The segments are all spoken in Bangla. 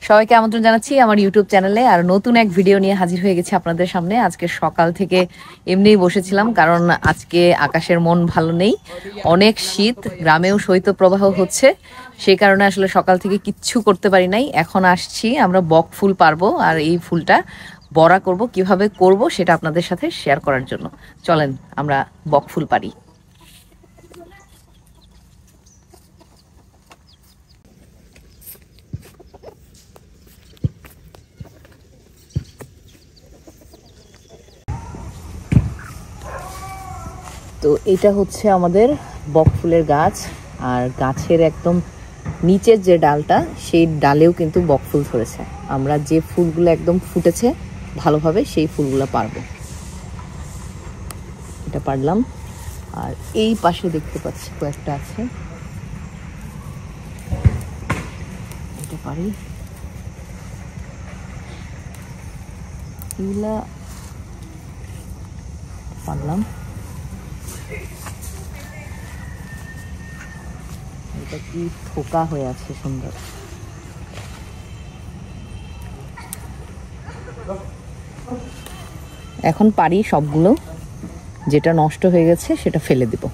সবাইকে আমন্ত্রণ জানাচ্ছি আমার ইউটিউব চ্যানেলে আর নতুন এক ভিডিও নিয়ে হাজির হয়ে গেছি আপনাদের সামনে। আজকে সকাল থেকে এমনিই বসেছিলাম, কারণ আজকে আকাশের মন ভালো নেই, অনেক শীত, গ্রামেও শৈত্যপ্রবাহ হচ্ছে, সেই কারণে আসলে সকাল থেকে কিচ্ছু করতে পারি নাই। এখন আসছি আমরা বক ফুল পারবো, আর এই ফুলটা বড়া করব, কিভাবে করব সেটা আপনাদের সাথে শেয়ার করার জন্য। চলেন আমরা বক ফুল পারি। তো এটা হচ্ছে আমাদের বক ফুলের গাছ, আর গাছের একদম নিচের যে ডালটা, সেই ডালেও কিন্তু বক ফুল ধরেছে। আমরা যে ফুলগুলো একদম ফুটেছে ভালোভাবে সেই ফুলগুলো পারবো। এটা পারলাম, আর এই পাশে দেখতে পাচ্ছি কয়েকটা আছে, এটা পারি। এগুলা পারলাম। এটা কি থোকা হয়ে আছে সুন্দর। এখন পারি সবগুলো, যেটা নষ্ট হয়ে গেছে সেটা ফেলে দিব।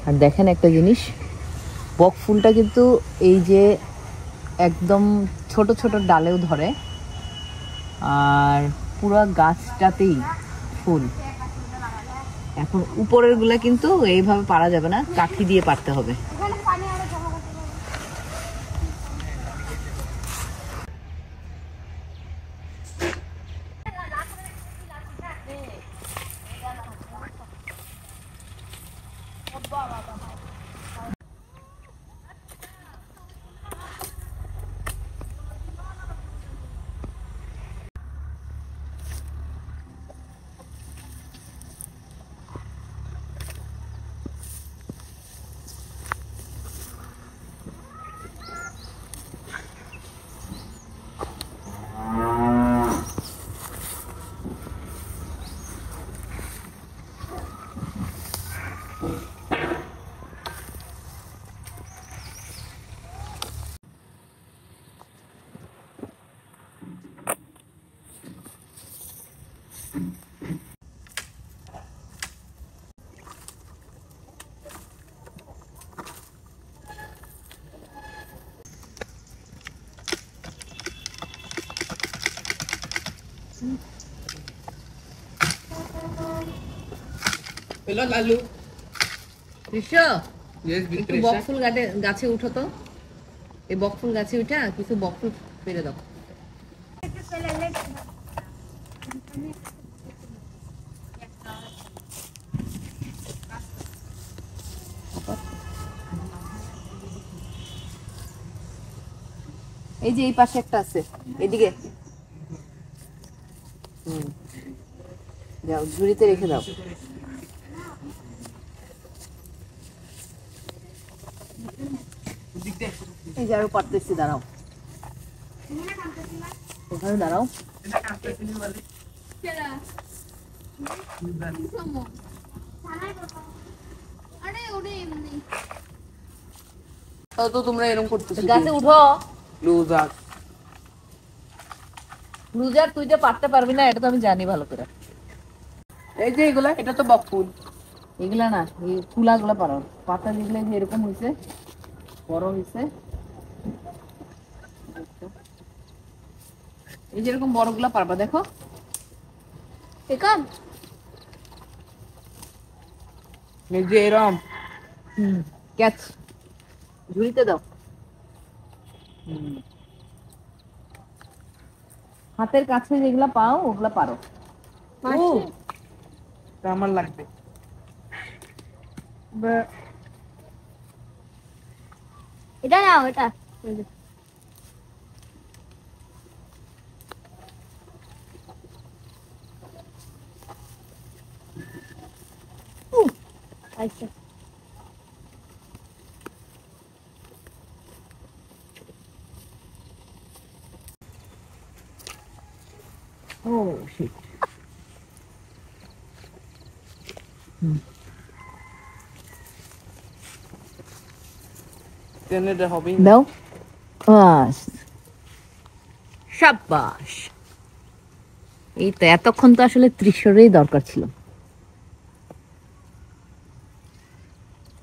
আর দেখেন একটা জিনিস, বক ফুলটা কিন্তু এই যে একদম ছোট ছোট ডালেও ধরে, আর পুরো গাছটাতেই ফুল। এখন উপরের গুলা কিন্তু এইভাবে পারা যাবে না, কাঠি দিয়ে পারতে হবে। Hello, Lalu. Krishna, Yes, big একটু বকফুল গাছে উঠো তো। এই বকফুল গাছে উঠা কিছু বকফুল পেরে দাও। এই যে এই পাশে একটা আছে, এদিকে যাও, ঝুড়িতে রেখে দাও। এই যে আরো পারতেছি, দাঁড়াও, ওখানে দাঁড়াও। তো তোমরা এরকম করতেছো গাছে উঠো। লুজার। লুজার, তুই যে পারতে পারবি না এটা তো আমি জানি ভালো করে। এই যে এগুলা, এটা তো বক ফুল। এগুলা না, এই তুলাগুলা পারো। পাতা যেগুলো যে এরকম হয়েছে, বড় হয়েছে, এই যেরকম বড়গুলা পারবা, দেখো এখন। এই যে এরম। ক্যাচ, ঝুড়িতে দাও। হাতের কাছে যেগুলা পাও ওগুলা পারো। এটা আমার লাগবে। এটা নাও, এটা আচ্ছা। Oh shit. কেন এটা হবেই না। দাও। বাস। শাবাশ। এই তো এতক্ষণ তো আসলে ত্রিশরেই দরকার ছিল।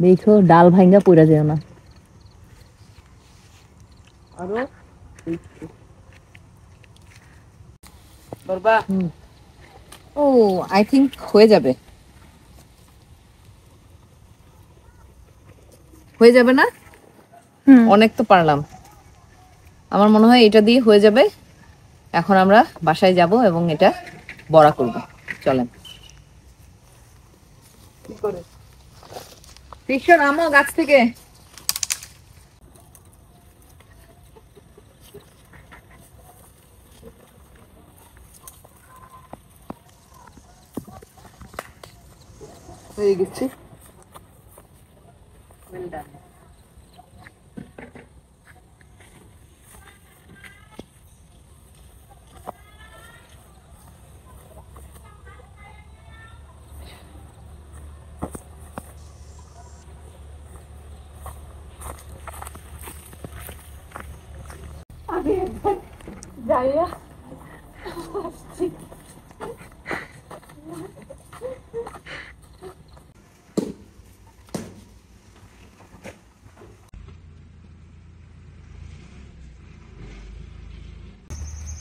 দেখো ডাল ভাঙ্গা পড়া যায় না। আরো বাবা ও আই থিংক হয়ে যাবে। হয়ে যাবে না? অনেক তো পারলাম। আমার মনে হয় এটা দিয়ে হয়ে যাবে। এখন আমরা বাসায় যাব এবং এটা বড়া করব। চলেন। কি করে? ফিকশন আমো গাছ থেকে। হয়ে গেছে। Well done.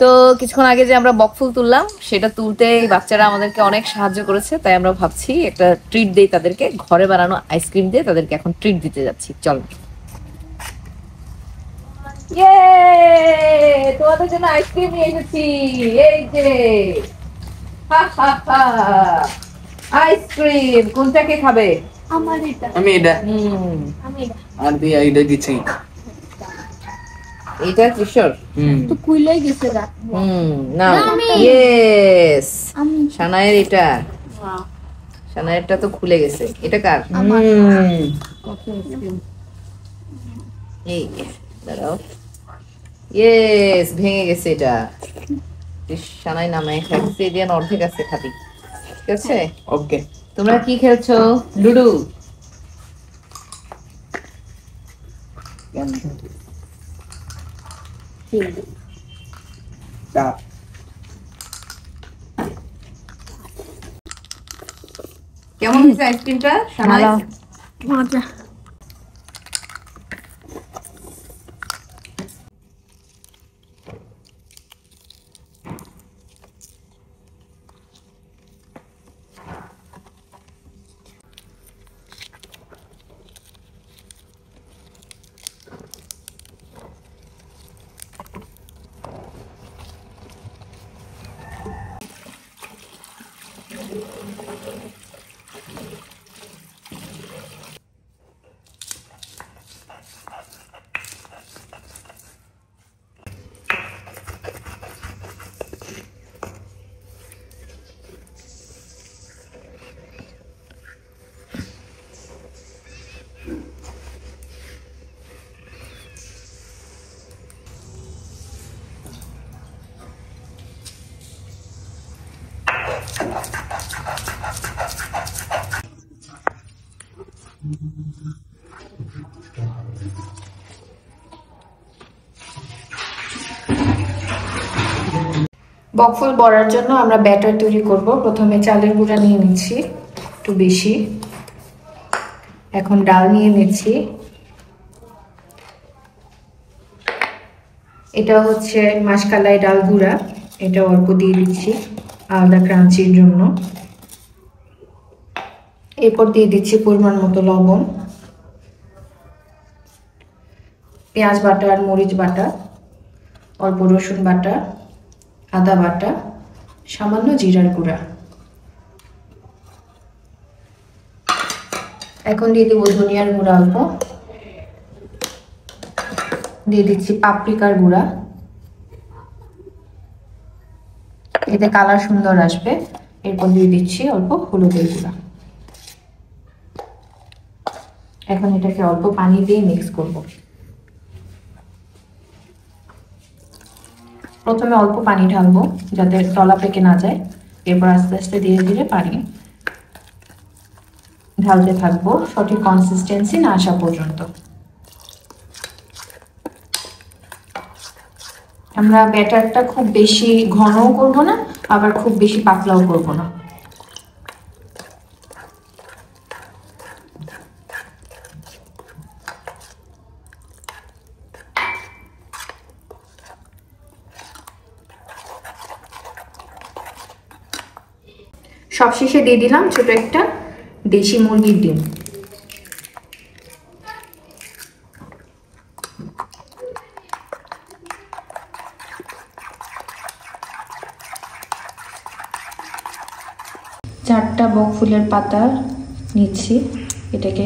তো কিছুক্ষণ আগে যে আমরা বকফুল তুললাম সেটা তুলতে এই বাচ্চারা আমাদেরকে অনেক সাহায্য করেছে, তাই আমরা ভাবছি একটা ট্রিট দেই তাদেরকে। ঘরে বানানো আইসক্রিম দিয়ে তাদেরকে এখন ট্রিট দিতে যাচ্ছি। চল। তোমাদের জন্য আইসক্রিম নিয়ে এসেছি। এই যে আইসক্রিম কোনটাকে খাবে? আমার এটা, আমি এটা আমি এটা আর দিয়ে এটা দিচ্ছি। এটা কিশোর। তো কুইলাই গেছে গা। না আমি। ইয়েস আমি সানায়ের এটা। সানায়েরটা তো খুলে গেছে। এটা কার? এই দাঁড়াও। ইয়েস ভেঙে গেছে এটা। সানাই নামায় খাইছে। দিয়ে অর্ধেক আছে খাবি। ঠিক আছে। ওকে। তোমরা কি খেলছো? লুডু। চাপ। কেমন হয়েছে আইসক্রিমটা? সানাই মজা। বকফুল বড়ার জন্য আমরা ব্যাটার তৈরি করব। প্রথমে চালের গুঁড়া নিয়ে নিচ্ছি একটু বেশি। এখন ডাল নিয়ে নিচ্ছি। এটা হচ্ছে মাসকালাই ডাল গুঁড়া। এটা অল্প দিয়ে দিচ্ছি আলাদা ক্রাঞ্চির জন্য। এরপর দিয়ে দিচ্ছি পরিমাণ মতো লবণ, পেঁয়াজ বাটা আর মরিচ বাটা, অল্প রসুন বাটা, আদা বাটা, সামান্য জিরার গুঁড়া। এখন দিয়ে দিব ধনিয়ার গুঁড়া অল্প, দিয়ে দিচ্ছি পাপরিকার গুঁড়া, এতে কালার সুন্দর আসবে। এরপর দিয়ে দিচ্ছি অল্প হলুদের গুঁড়া। এখন এটাকে অল্প পানি দিয়ে মিক্স করব। প্রথমে অল্প পানি ঢালবো যাতে তলা পেকে না যায়, এরপর আস্তে আস্তে ধীরে ধীরে পানি ঢালতে থাকবো সঠিক কনসিস্টেন্সি না আসা পর্যন্ত। আমরা ব্যাটারটা খুব বেশি ঘনও করব না, আবার খুব বেশি পাতলাও করব না। সবশেষে দিয়ে দিলাম ছোট একটা দেশি মুরগির ডিম। চারটা বক ফুলের পাতা নিচ্ছি, এটাকে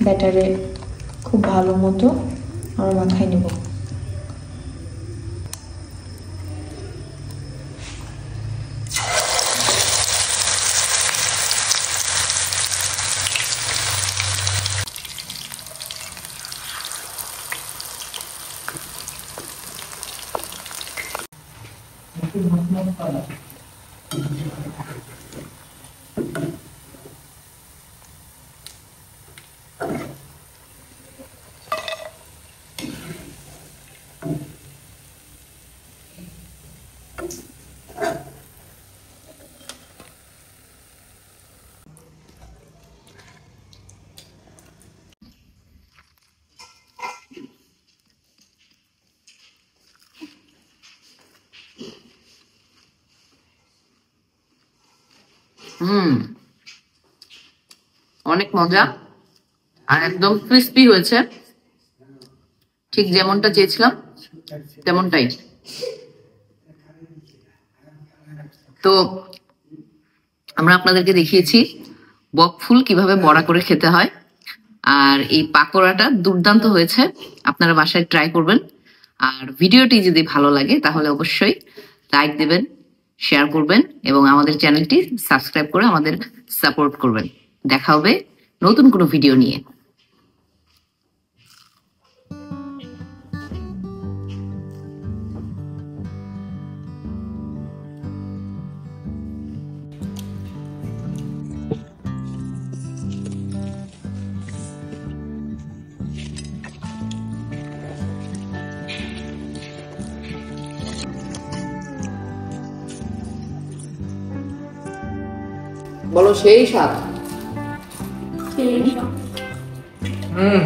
ব্যাটারে খুব ভালো মতো আমরা মাখাই নেব। অনেক মজা আর একদম ক্রিস্পি হয়েছে, ঠিক যেমনটা চেয়েছিলাম তেমনটাই। তো আমরা আপনাদেরকে দেখিয়েছি বক ফুল কিভাবে বড়া করে খেতে হয়, আর এই পাকোড়াটা দুর্দান্ত হয়েছে। আপনারা বাসায় ট্রাই করবেন। আর ভিডিওটি যদি ভালো লাগে তাহলে অবশ্যই লাইক দেবেন, শেয়ার করবেন এবং আমাদের চ্যানেলটি সাবস্ক্রাইব করে আমাদের সাপোর্ট করবেন। দেখা হবে নতুন কোনো ভিডিও নিয়ে। বলো সেই স্বাদ। সেই সব। হুম